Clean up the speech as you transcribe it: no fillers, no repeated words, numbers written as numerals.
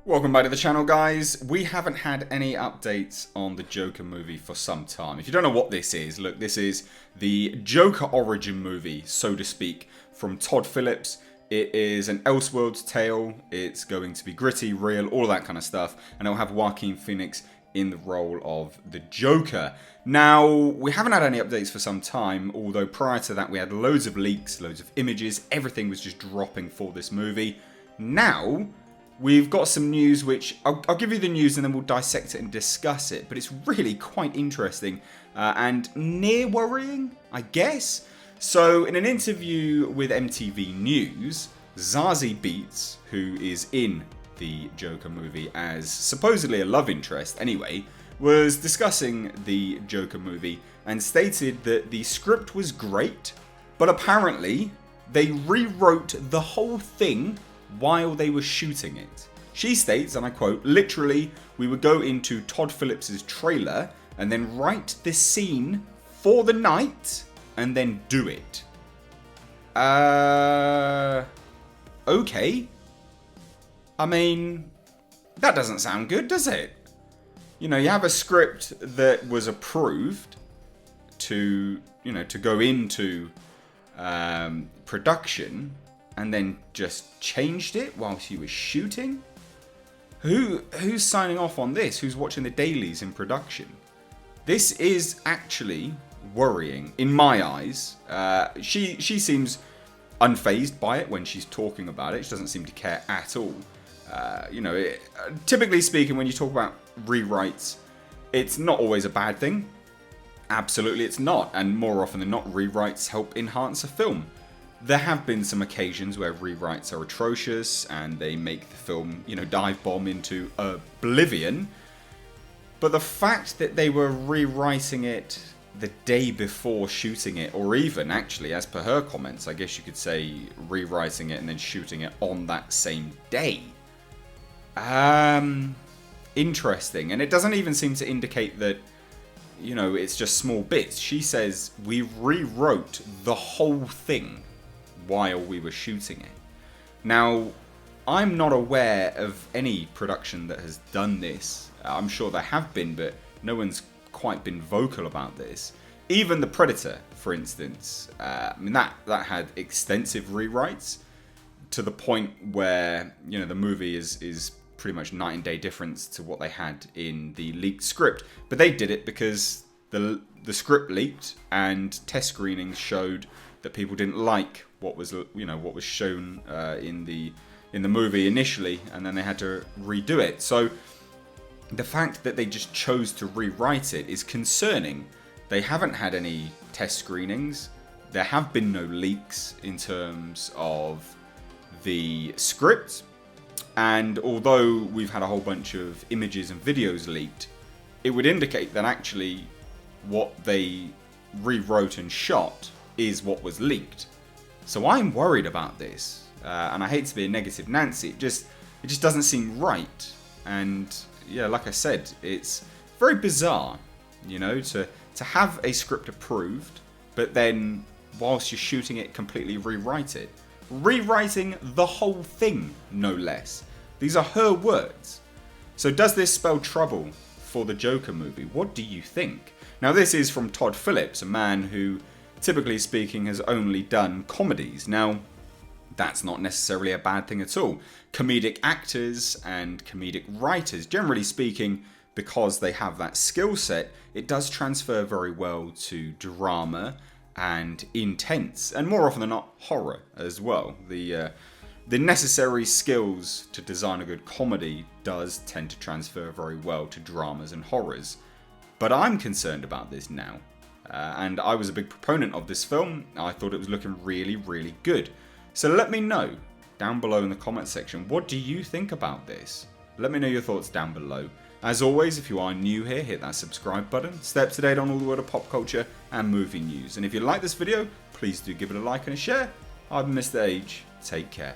Welcome back to the channel, guys. We haven't had any updates on the Joker movie for some time. If you don't know what this is, look, this is the Joker origin movie, so to speak, from Todd Phillips. It is an Elseworlds tale. It's going to be gritty, real, all that kind of stuff. And it'll have Joaquin Phoenix in the role of the Joker. Now, we haven't had any updates for some time, although prior to that we had loads of leaks, loads of images. Everything was just dropping for this movie. Now, we've got some news which, I'll give you the news and then we'll dissect it and discuss it. But it's really quite interesting and near worrying, I guess. So in an interview with MTV News, Zazie Beetz, who is in the Joker movie as supposedly a love interest anyway, was discussing the Joker movie and stated that the script was great, but apparently they rewrote the whole thing while they were shooting it. She states, and I quote, "Literally, we would go into Todd Phillips' trailer and then write this scene for the night and then do it." Okay. I mean, that doesn't sound good, does it? You know, you have a script that was approved to, to go into production, and then just changed it whilst you were shooting? Who's signing off on this? Who's watching the dailies in production? This is actually worrying in my eyes. She seems unfazed by it when she's talking about it. She doesn't seem to care at all. Typically speaking, when you talk about rewrites, it's not always a bad thing. Absolutely it's not. And more often than not, rewrites help enhance a film. There have been some occasions where rewrites are atrocious and they make the film, dive bomb into oblivion. But the fact that they were rewriting it the day before shooting it, or even actually, as per her comments, I guess you could say rewriting it and then shooting it on that same day. Interesting. And it doesn't even seem to indicate that, it's just small bits. She says we rewrote the whole thing while we were shooting it. Now, I'm not aware of any production that has done this. I'm sure there have been, but no one's quite been vocal about this. Even The Predator, for instance, that had extensive rewrites to the point where, the movie is pretty much night and day difference to what they had in the leaked script. But they did it because the script leaked and test screenings showed that people didn't like what was shown in the movie initially, and then they had to redo it. So the fact that they just chose to rewrite it is concerning. They haven't had any test screenings. There have been no leaks in terms of the script. And although we've had a whole bunch of images and videos leaked, it would indicate that actually what they rewrote and shot is what was leaked. So I'm worried about this, and I hate to be a negative Nancy. It just doesn't seem right. And yeah, like I said, it's very bizarre, to have a script approved, but then whilst you're shooting it, completely rewrite it. Rewriting the whole thing, no less. These are her words. So does this spell trouble for the Joker movie? What do you think? Now, this is from Todd Phillips, a man who, typically speaking, has only done comedies. Now, that's not necessarily a bad thing at all. Comedic actors and comedic writers, generally speaking, because they have that skill set, it does transfer very well to drama and intense, and more often than not, horror as well. The necessary skills to design a good comedy does tend to transfer very well to dramas and horrors. But I'm concerned about this now. And I was a big proponent of this film. I thought it was looking really, really good. So let me know down below in the comment section, what do you think about this? Let me know your thoughts down below. As always, if you are new here, hit that subscribe button. Stay up to date on all the world of pop culture and movie news. And if you like this video, please do give it a like and a share. I've been Mr. H. Take care.